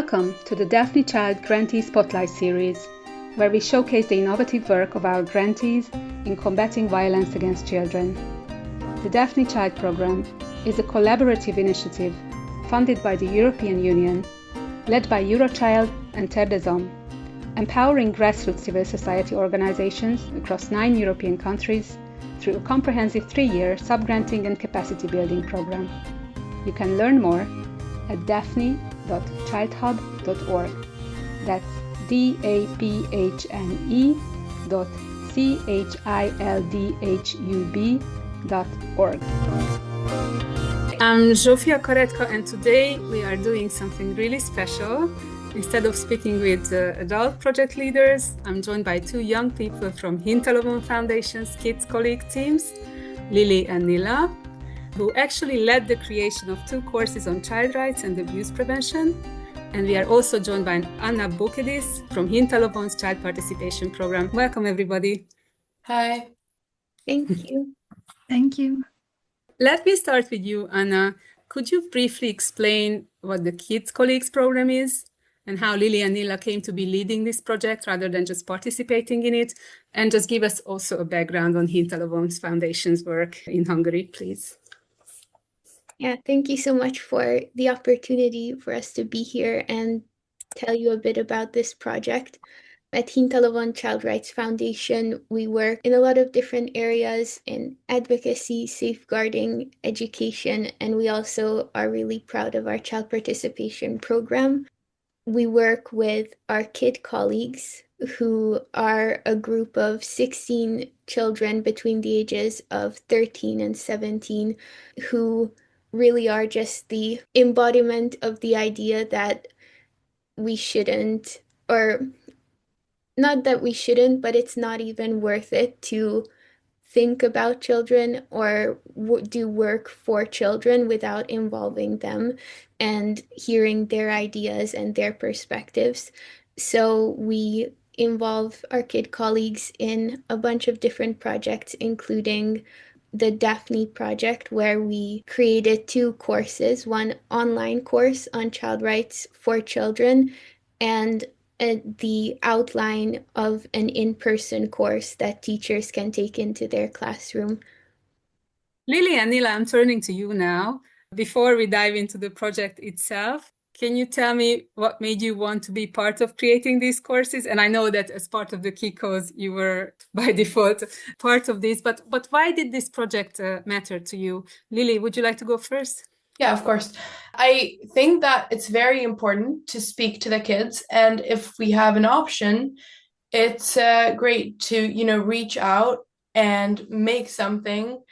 Welcome to the Daphne-CHILD Grantee Spotlight Series, where we showcase the innovative work of our grantees in combating violence against children. The Daphne-CHILD program is a collaborative initiative funded by the European Union, led by Eurochild and Terre des Hommes, empowering grassroots civil society organizations across 9 European countries through a comprehensive 3-year sub-granting and capacity building program. You can learn more at Daphne.childhub.org. That's Daphne.childhub.org. I'm Zsofia Karetka, and today we are doing something really special. Instead of speaking with adult project leaders, I'm joined by 2 young people from Hintalovon Foundation's Kids Colleague teams, Lili and Nilla, who actually led the creation of 2 courses on child rights and abuse prevention. And we are also joined by Anna Boukydis from Hintalovon's Child Participation Program. Welcome, everybody. Hi. Thank you. Thank you. Let me start with you, Anna. Could you briefly explain what the Kids Colleagues program is and how Lili and Nilla came to be leading this project rather than just participating in it? And just give us also a background on Hintalovon's Foundation's work in Hungary, please. Yeah, thank you so much for the opportunity for us to be here and tell you a bit about this project. At Hintalovon Child Rights Foundation, we work in a lot of different areas in advocacy, safeguarding, education, and we also are really proud of our child participation program. We work with our kid colleagues, who are a group of 16 children between the ages of 13 and 17, who really are just the embodiment of the idea that we shouldn't, or not that we shouldn't, but it's not even worth it to think about children or do work for children without involving them and hearing their ideas and their perspectives. So we involve our kid colleagues in a bunch of different projects, including the Daphne project, where we created 2 courses, one online course on child rights for children and the outline of an in-person course that teachers can take into their classroom. Lili and Nilla, I'm turning to you now. Before we dive into the project itself, can you tell me what made you want to be part of creating these courses? And I know that as part of the KICOs, you were by default part of this, but why did this project matter to you? Lili, would you like to go first? Yeah, of course. I think that it's very important to speak to the kids, and if we have an option, it's great to, reach out and make something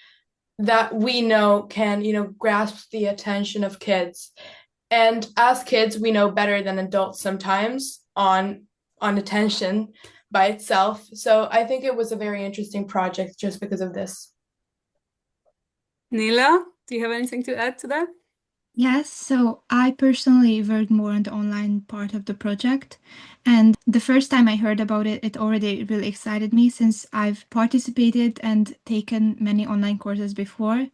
that we know can, grasp the attention of kids. And as kids, we know better than adults sometimes on attention by itself. So I think it was a very interesting project just because of this. Nilla, do you have anything to add to that? Yes, so I personally worked more on the online part of the project. And the first time I heard about it, it already really excited me since I've participated and taken many online courses before.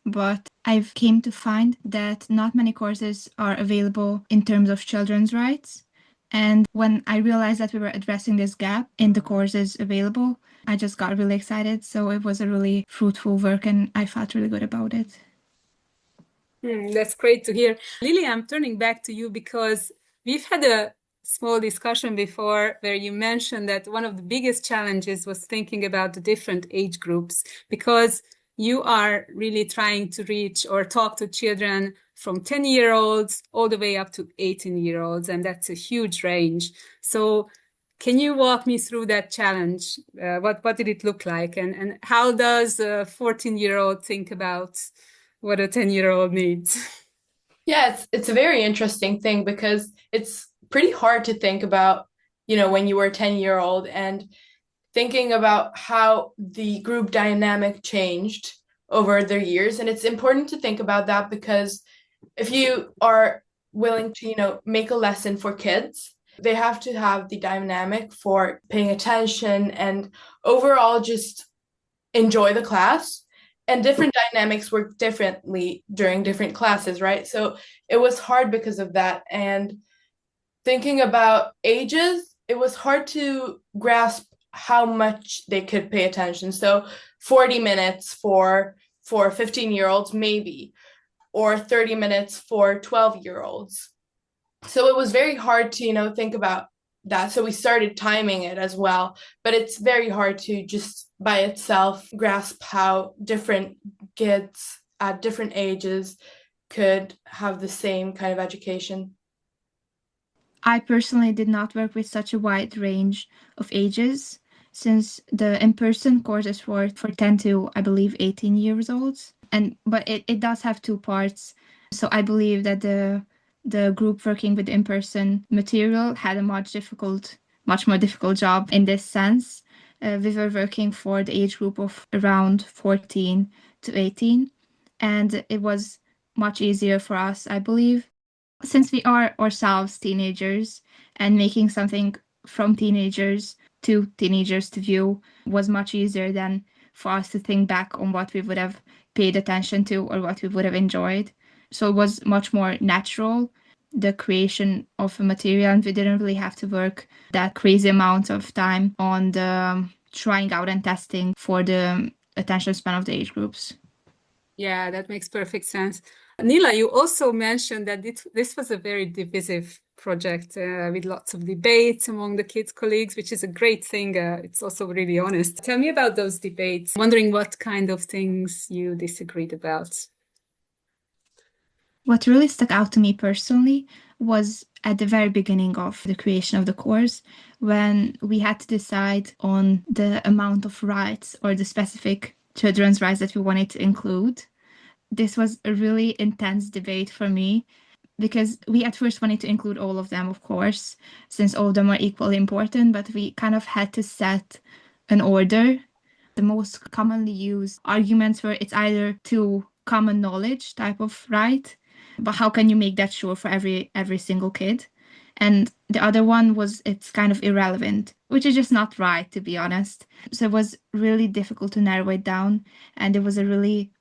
But I've came to find that not many courses are available in terms of children's rights. And when I realized that we were addressing this gap in the courses available, I just got really excited. So it was a really fruitful work and I felt really good about it. That's great to hear. Lili, I'm turning back to you because we've had a small discussion before where you mentioned that one of the biggest challenges was thinking about the different age groups, because you are really trying to reach or talk to children from 10-year-olds all the way up to 18-year-olds, and that's a huge range. So can you walk me through that challenge? What did it look like? And how does a 14-year-old think about what a 10-year-old needs? Yeah, it's a very interesting thing because it's pretty hard to think about, when you were a 10-year-old and thinking about how the group dynamic changed over the years. And it's important to think about that because if you are willing to, make a lesson for kids, they have to have the dynamic for paying attention and overall just enjoy the class. And different dynamics work differently during different classes, right? So it was hard because of that. And thinking about ages, it was hard to grasp how much they could pay attention. So 40 minutes for 15-year-olds maybe, or 30 minutes for 12-year-olds. So it was very hard to, think about that. So we started timing it as well, but it's very hard to just by itself grasp how different kids at different ages could have the same kind of education. I personally did not work with such a wide range of ages since the in-person course is for 10 to, I believe, 18 years old. But it does have two parts. So I believe that the group working with in-person material had a much more difficult job in this sense. We were working for the age group of around 14 to 18, and it was much easier for us, I believe, since we are ourselves teenagers, and making something from teenagers to view was much easier than for us to think back on what we would have paid attention to or what we would have enjoyed. So it was much more natural, the creation of a material, and we didn't really have to work that crazy amount of time on the trying out and testing for the attention span of the age groups. Yeah, that makes perfect sense. Nilla, you also mentioned that this was a very divisive project with lots of debates among the kids' colleagues, which is a great thing. It's also really honest. Tell me about those debates. I'm wondering what kind of things you disagreed about. What really stuck out to me personally was at the very beginning of the creation of the course, when we had to decide on the amount of rights or the specific children's rights that we wanted to include. This was a really intense debate for me because we at first wanted to include all of them, of course, since all of them are equally important, but we kind of had to set an order. The most commonly used arguments were it's either too common knowledge type of right, but how can you make that sure for every single kid? And the other one was it's kind of irrelevant, which is just not right, to be honest. So it was really difficult to narrow it down, and it was a really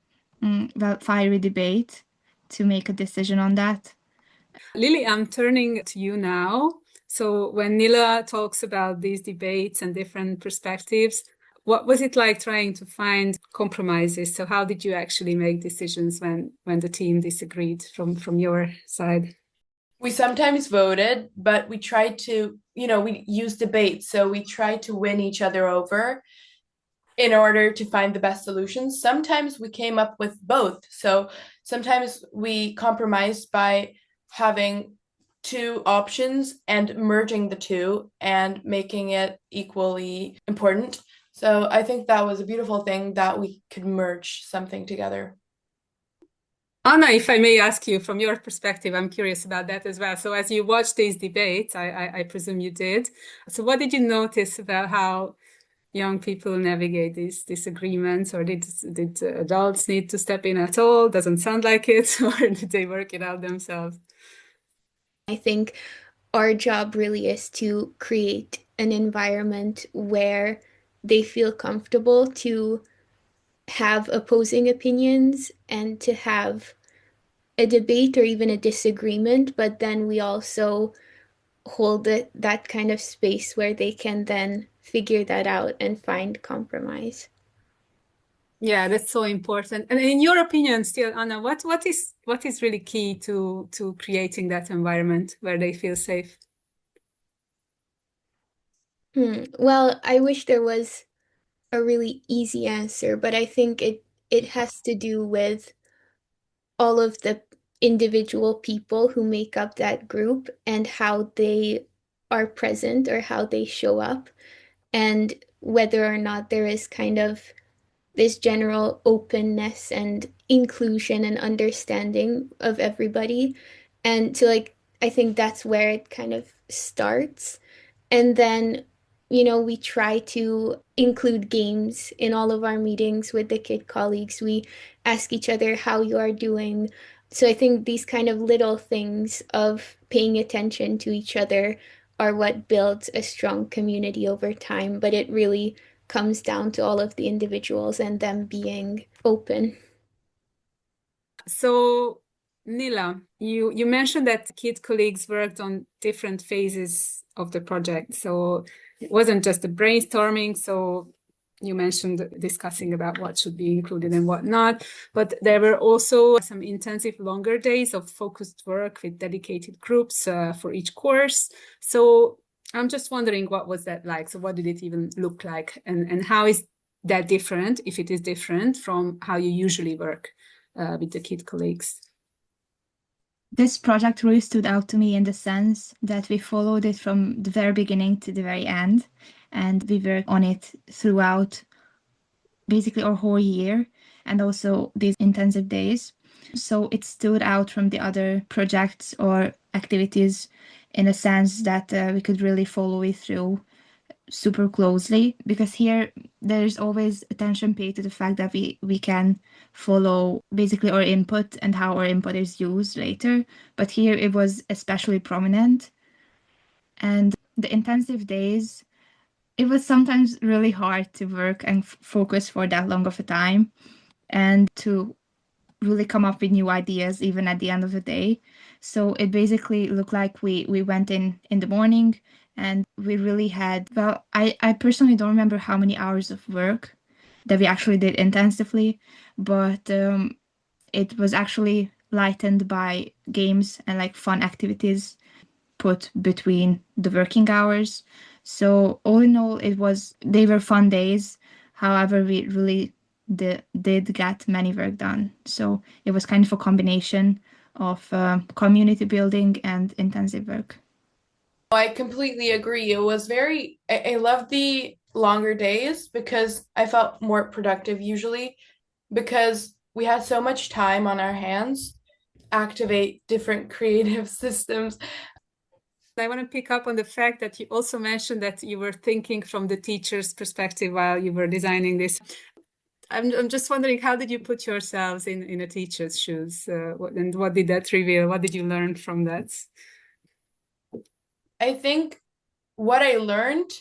fiery debate to make a decision on that. Lili, I'm turning to you now. So when Nilla talks about these debates and different perspectives, what was it like trying to find compromises? So how did you actually make decisions when the team disagreed from your side? We sometimes voted, but we tried to, we used debates. So we tried to win each other over in order to find the best solutions. Sometimes we came up with both. So sometimes we compromised by having two options and merging the two and making it equally important. So I think that was a beautiful thing that we could merge something together. Anna, if I may ask you from your perspective, I'm curious about that as well. So as you watched these debates, I presume you did. So what did you notice about how young people navigate these disagreements, or did adults need to step in at all? Doesn't sound like it, or did they work it out themselves? I think our job really is to create an environment where they feel comfortable to have opposing opinions and to have a debate or even a disagreement, but then we also hold that kind of space where they can then figure that out and find compromise. Yeah, that's so important. And in your opinion, still, Anna, what is really key to creating that environment where they feel safe? Well, I wish there was a really easy answer, but I think it has to do with all of the individual people who make up that group and how they are present or how they show up, and whether or not there is kind of this general openness and inclusion and understanding of everybody. And to like, I think that's where it kind of starts. And then, we try to include games in all of our meetings with the kid colleagues. We ask each other how you are doing. So I think these kind of little things of paying attention to each other are what builds a strong community over time. But it really comes down to all of the individuals and them being open. So Nilla, you mentioned that kid colleagues worked on different phases of the project. So it wasn't just the brainstorming. So you mentioned discussing about what should be included and what not, but there were also some intensive longer days of focused work with dedicated groups for each course. So I'm just wondering, what was that like? So what did it even look like? And how is that different, if it is different, from how you usually work with the kid colleagues? This project really stood out to me in the sense that we followed it from the very beginning to the very end, and we worked on it throughout basically our whole year and also these intensive days. So it stood out from the other projects or activities in a sense that we could really follow it through super closely, because here there's always attention paid to the fact that we can follow basically our input and how our input is used later, but here it was especially prominent. And the intensive days, it was sometimes really hard to work and focus for that long of a time and to really come up with new ideas even at the end of the day. So it basically looked like we went in the morning, and we really had, well, I personally don't remember how many hours of work that we actually did intensively, but it was actually lightened by games and like fun activities put between the working hours. So all in all, they were fun days. However, we really did get many work done. So it was kind of a combination of community building and intensive work. I completely agree. It was I love the longer days because I felt more productive usually because we had so much time on our hands, activate different creative systems. I want to pick up on the fact that you also mentioned that you were thinking from the teacher's perspective while you were designing this. I'm just wondering, how did you put yourselves in a teacher's shoes? And what did that reveal? What did you learn from that? I think what I learned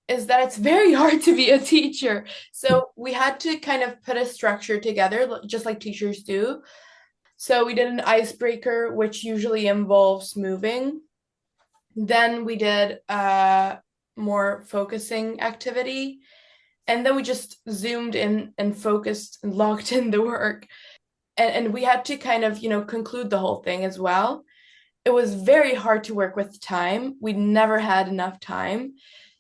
is that it's very hard to be a teacher. So we had to kind of put a structure together, just like teachers do. So we did an icebreaker, which usually involves moving. Then we did a more focusing activity. And then we just zoomed in and focused and locked in the work. And we had to kind of, conclude the whole thing as well. It was very hard to work with time. We never had enough time.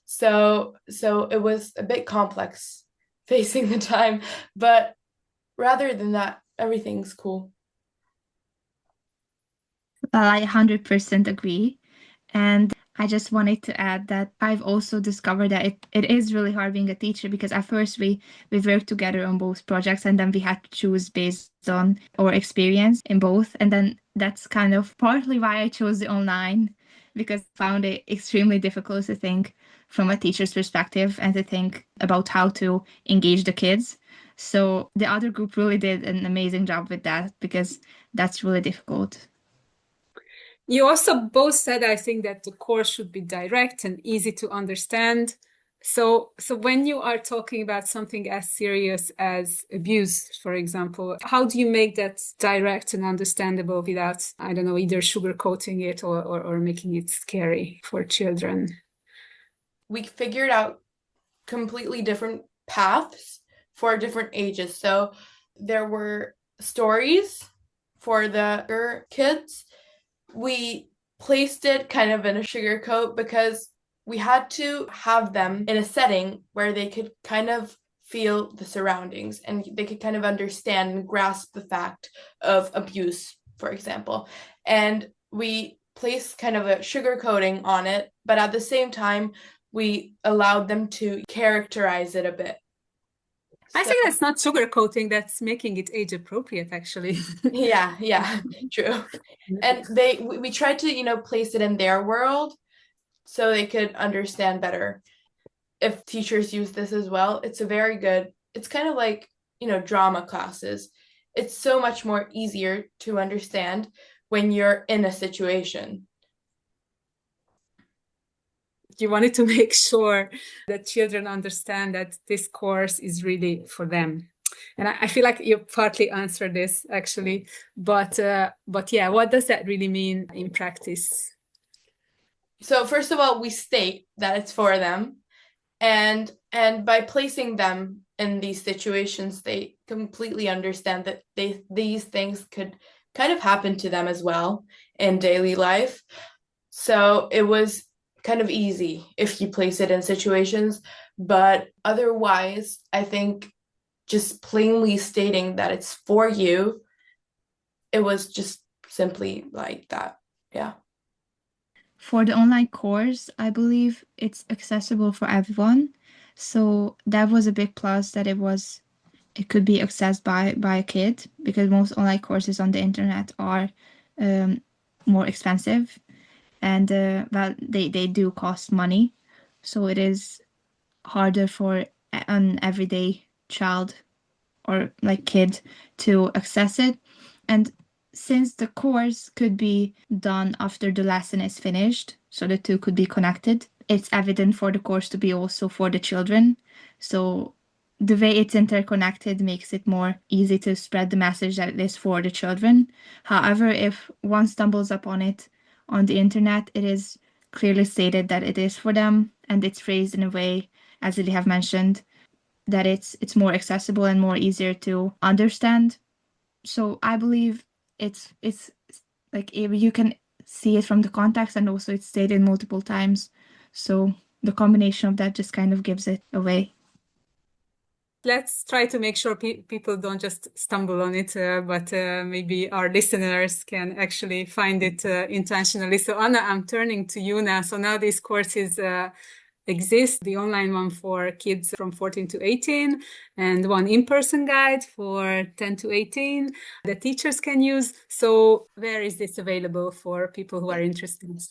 So it was a bit complex facing the time, but rather than that, everything's cool. I 100% agree. And I just wanted to add that I've also discovered that it is really hard being a teacher, because at first we worked together on both projects, and then we had to choose based on our experience in both. And then that's kind of partly why I chose the online, because I found it extremely difficult to think from a teacher's perspective and to think about how to engage the kids. So the other group really did an amazing job with that, because that's really difficult. You also both said, I think, that the course should be direct and easy to understand. So when you are talking about something as serious as abuse, for example, how do you make that direct and understandable without, I don't know, either sugarcoating it or making it scary for children? We figured out completely different paths for different ages. So there were stories for the kids. We placed it kind of in a sugar coat because we had to have them in a setting where they could kind of feel the surroundings and they could kind of understand and grasp the fact of abuse, for example. And we placed kind of a sugar coating on it, but at the same time, we allowed them to characterize it a bit. I think that's not sugarcoating, that's making it age appropriate, actually. Yeah, true. And we tried to, place it in their world so they could understand better. If teachers use this as well, it's kind of like, drama classes. It's so much more easier to understand when you're in a situation. You wanted to make sure that children understand that this course is really for them. And I feel like you partly answered this actually, but yeah, what does that really mean in practice? So first of all, we state that it's for them, and by placing them in these situations, they completely understand that these things could kind of happen to them as well in daily life. So it was kind of easy if you place it in situations, but otherwise, I think just plainly stating that it's for you, it was just simply like that. Yeah. For the online course, I believe it's accessible for everyone. So that was a big plus that it could be accessed by a kid, because most online courses on the internet are um, more expensive, and well, they do cost money. So it is harder for an everyday child or like kid to access it. And since the course could be done after the lesson is finished, so the two could be connected, it's evident for the course to be also for the children. So the way it's interconnected makes it more easy to spread the message that it is for the children. However, if one stumbles upon it on the internet, it is clearly stated that it is for them, and it's phrased in a way, as Lili have mentioned, that it's more accessible and more easier to understand. So I believe it's like you can see it from the context, and also it's stated multiple times. So the combination of that just kind of gives it away. Let's try to make sure people don't just stumble on it, but maybe our listeners can actually find it intentionally. So Anna, I'm turning to you now. So now these courses exist, the online one for kids from 14 to 18 and one in-person guide for 10 to 18 that teachers can use. So where is this available for people who are interested?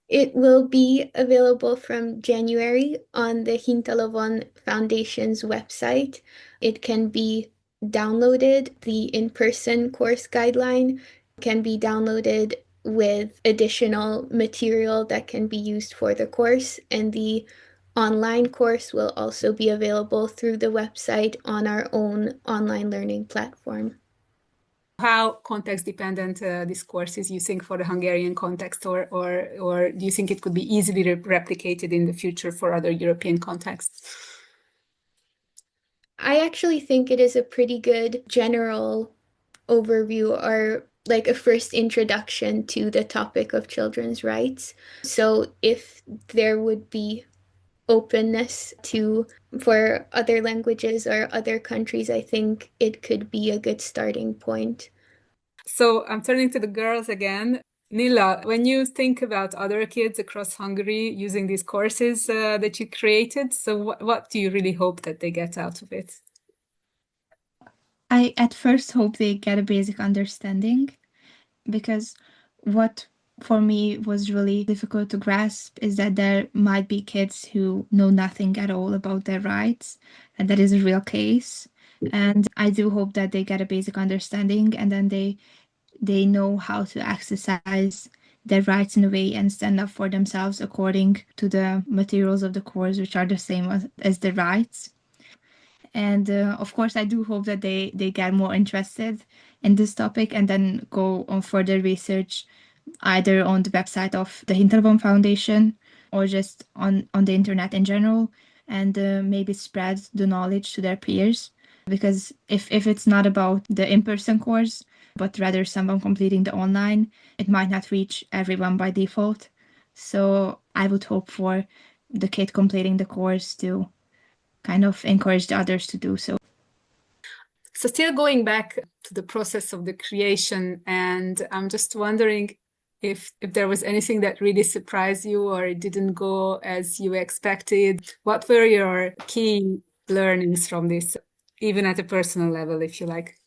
It will be available from January on the Hintalovon Foundation's website. It can be downloaded. The in-person course guideline can be downloaded with additional material that can be used for the course, and the online course will also be available through the website on our own online learning platform. How context dependent this course is, you think, for the Hungarian context, or do you think it could be easily replicated in the future for other European contexts? I actually think it is a pretty good general overview, or like a first introduction to the topic of children's rights. So if there would be openness to for other languages or other countries, I think it could be a good starting point. So I'm turning to the girls again. Nilla, when you think about other kids across Hungary using these courses that you created, so what do you really hope that they get out of it? I at first hope they get a basic understanding, because what for me was really difficult to grasp is that there might be kids who know nothing at all about their rights, and that is a real case. And I do hope that they get a basic understanding, and then they know how to exercise their rights in a way and stand up for themselves according to the materials of the course, which are the same as the rights. And of course, I do hope that they get more interested in this topic and then go on further research, either on the website of the Hintalovon Foundation or just on the internet in general, and maybe spread the knowledge to their peers. Because if it's not about the in-person course, but rather someone completing the online, it might not reach everyone by default. So I would hope for the kid completing the course to kind of encourage the others to do so. So still going back to the process of the creation, and I'm just wondering if there was anything that really surprised you or it didn't go as you expected. What were your key learnings from this, even at a personal level, if you like?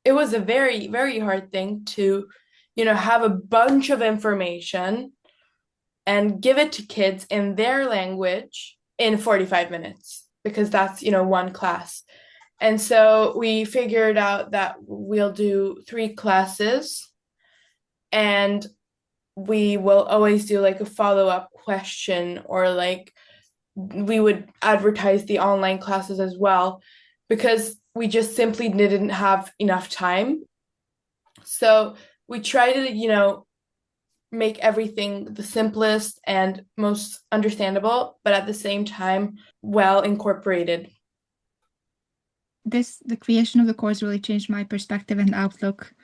It was a very, very hard thing to, have a bunch of information and give it to kids in their language in 45 minutes, because that's, one class. And so we figured out that we'll do 3 classes, and we will always do like a follow-up question, or like we would advertise the online classes as well, because we just simply didn't have enough time. So we try to, make everything the simplest and most understandable, but at the same time, well incorporated. The creation of the course really changed my perspective and outlook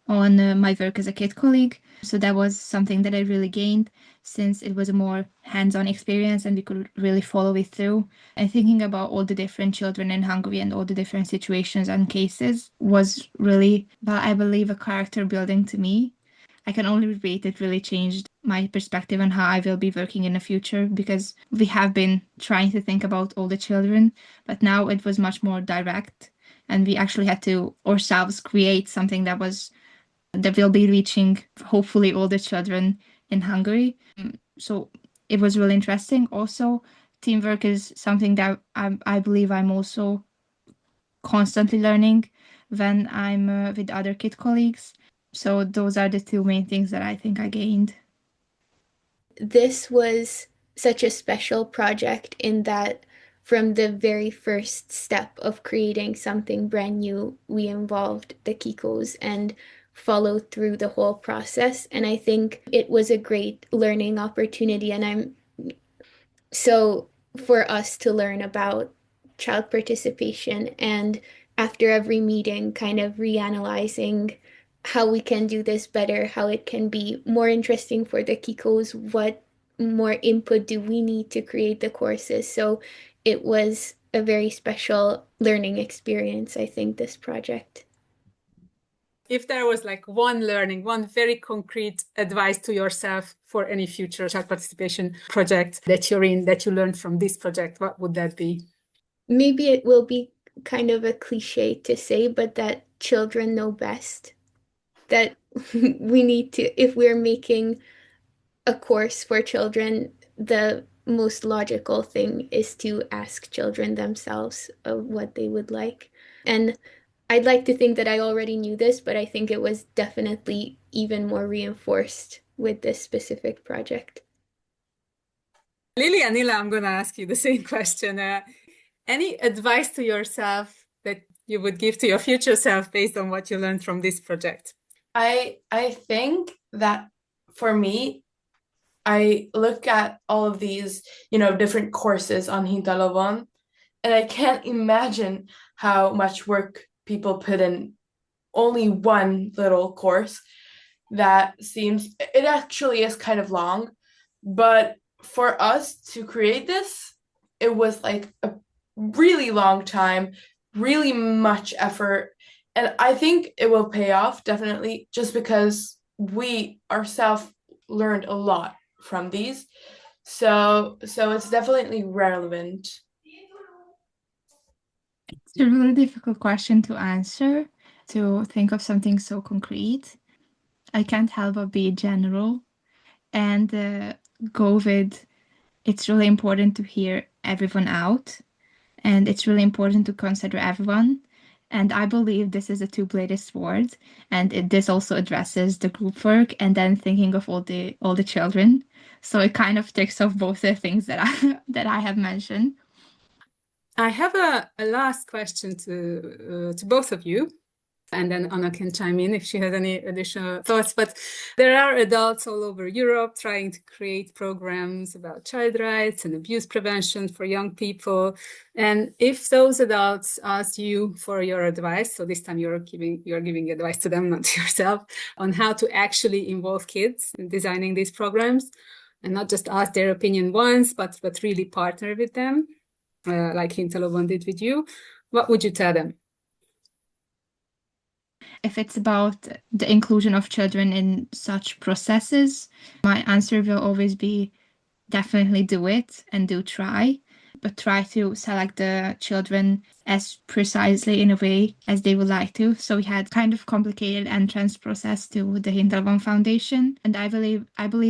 on my work as a kid colleague. So that was something that I really gained, since it was a more hands-on experience and we could really follow it through. And thinking about all the different children in Hungary and all the different situations and cases was really, well, I believe, a character building to me. I can only repeat, it really changed my perspective on how I will be working in the future, because we have been trying to think about all the children, but now it was much more direct, and we actually had to ourselves create something that will be reaching hopefully all the children in Hungary. So it was really interesting. Also, teamwork is something that I believe I'm also constantly learning when I'm with other kid colleagues. So those are the two main things that I think I gained. This was such a special project in that from the very first step of creating something brand new, we involved the Kikos and followed through the whole process. And I think it was a great learning opportunity. And so for us to learn about child participation, and after every meeting, kind of reanalyzing how we can do this better, how it can be more interesting for the Kikos, what more input do we need to create the courses. So it was a very special learning experience, I think, this project. If there was like one very concrete advice to yourself for any future child participation project that you're in, that you learned from this project, what would that be? Maybe it will be kind of a cliche to say, but that children know best. That we need to, if we're making a course for children, the most logical thing is to ask children themselves of what they would like. And I'd like to think that I already knew this, but I think it was definitely even more reinforced with this specific project. Lili and Nilla, I'm going to ask you the same question. Any advice to yourself that you would give to your future self based on what you learned from this project? I think that for me, I look at all of these, different courses on Hintalovon, and I can't imagine how much work people put in only one little course. That seems, it actually is kind of long, but for us to create this, it was like a really long time, really much effort. And I think it will pay off definitely, just because we ourselves learned a lot from these. So it's definitely relevant. It's a really difficult question to answer, to think of something so concrete. I can't help but be general and go with, it's really important to hear everyone out, and it's really important to consider everyone. And I believe this is a two-bladed sword, and this also addresses the group work and then thinking of all the children. So it kind of ticks off both the things that I have mentioned. I have a last question to both of you, and then Anna can chime in if she has any additional thoughts. But there are adults all over Europe trying to create programs about child rights and abuse prevention for young people. And if those adults ask you for your advice, so this time you're giving advice to them, not to yourself, on how to actually involve kids in designing these programs, and not just ask their opinion once, but really partner with them, like Hintalovon did with you, what would you tell them? If it's about the inclusion of children in such processes, my answer will always be definitely do it and do try, but try to select the children as precisely in a way as they would like to. So we had kind of complicated entrance process to the Hintalovon Foundation, and I believe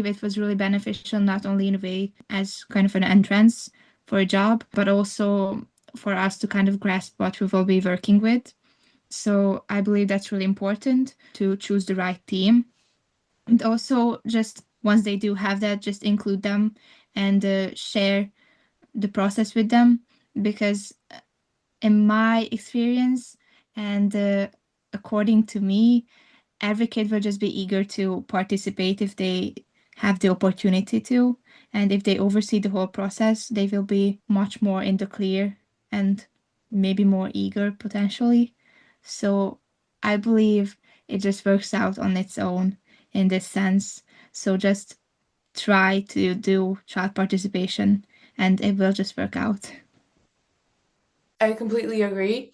it was really beneficial, not only in a way as kind of an entrance for a job, but also for us to kind of grasp what we will be working with. So I believe that's really important, to choose the right team. And also, just once they do have that, just include them and share the process with them, because in my experience and according to me, every kid will just be eager to participate if they have the opportunity to. And if they oversee the whole process, they will be much more in the clear and maybe more eager potentially. So I believe it just works out on its own in this sense. So just try to do child participation and it will just work out. I completely agree.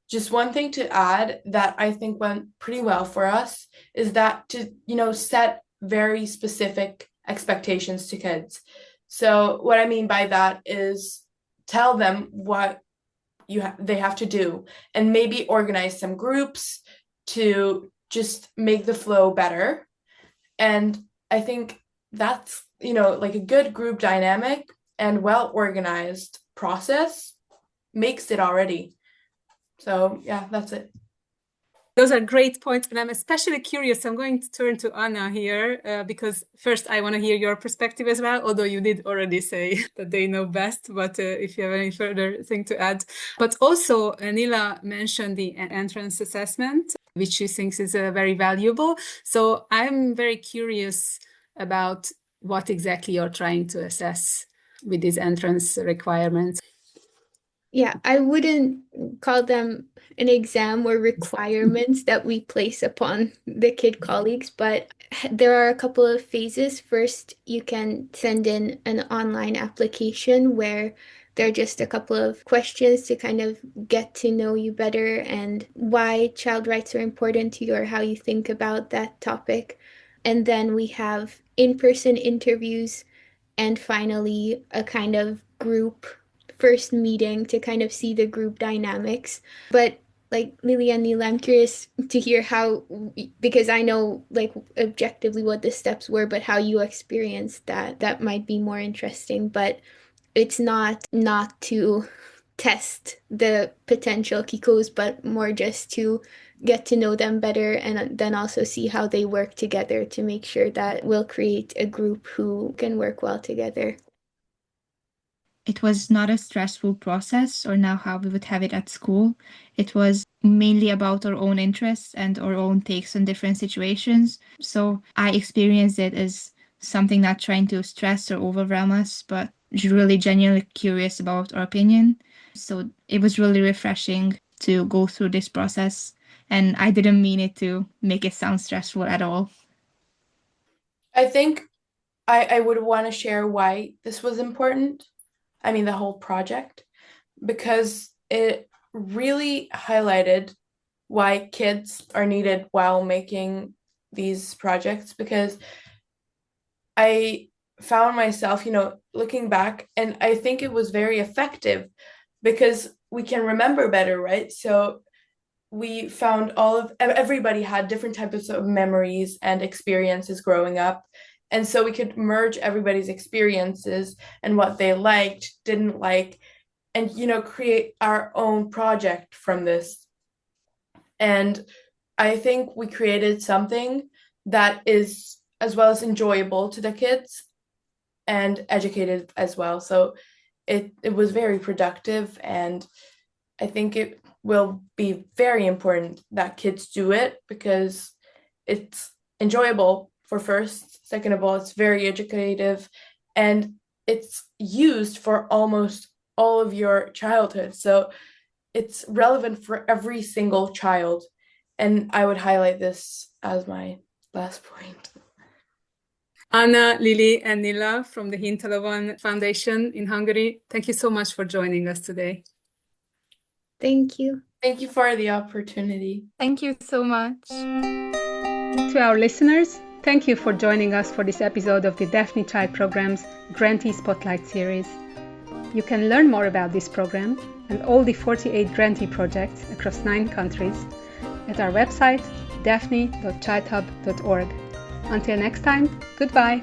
Just one thing to add that I think went pretty well for us is that to, set very specific expectations to kids. So what I mean by that is tell them what they have to do, and maybe organize some groups to just make the flow better. And I think that's, like a good group dynamic and well-organized process makes it already. So yeah, that's it. Those are great points, and I'm especially curious. I'm going to turn to Anna here because first I want to hear your perspective as well, although you did already say that they know best, but if you have any further thing to add. But also Nilla mentioned the entrance assessment, which she thinks is very valuable. So I'm very curious about what exactly you're trying to assess with these entrance requirements. Yeah, I wouldn't call them an exam or requirements that we place upon the kid colleagues, but there are a couple of phases. First, you can send in an online application where there are just a couple of questions to kind of get to know you better and why child rights are important to you or how you think about that topic. And then we have in-person interviews, and finally a kind of group first meeting to kind of see the group dynamics. But like Lili and Nilla, I'm curious to hear how, because I know like objectively what the steps were, but how you experienced that might be more interesting. But it's not to test the potential Kikos, but more just to get to know them better and then also see how they work together to make sure that we'll create a group who can work well together. It was not a stressful process or now how we would have it at school. It was mainly about our own interests and our own takes on different situations. So I experienced it as something not trying to stress or overwhelm us, but really genuinely curious about our opinion. So it was really refreshing to go through this process. And I didn't mean it to make it sound stressful at all. I think I would want to share why this was important. I mean, the whole project, because it really highlighted why kids are needed while making these projects, because I found myself, looking back, and I think it was very effective because we can remember better, right? So we found everybody had different types of memories and experiences growing up. And so we could merge everybody's experiences and what they liked, didn't like, and, create our own project from this. And I think we created something that is as well as enjoyable to the kids and educated as well. So it was very productive, and I think it will be very important that kids do it because it's enjoyable for first. Second of all, it's very educative, and it's used for almost all of your childhood. So it's relevant for every single child. And I would highlight this as my last point. Anna, Lili, and Nilla from the Hintalovon Foundation in Hungary, thank you so much for joining us today. Thank you. Thank you for the opportunity. Thank you so much. To our listeners, thank you for joining us for this episode of the Daphne-CHILD Program's Grantee Spotlight Series. You can learn more about this program and all the 48 grantee projects across 9 countries at our website daphne.childhub.org. Until next time, goodbye!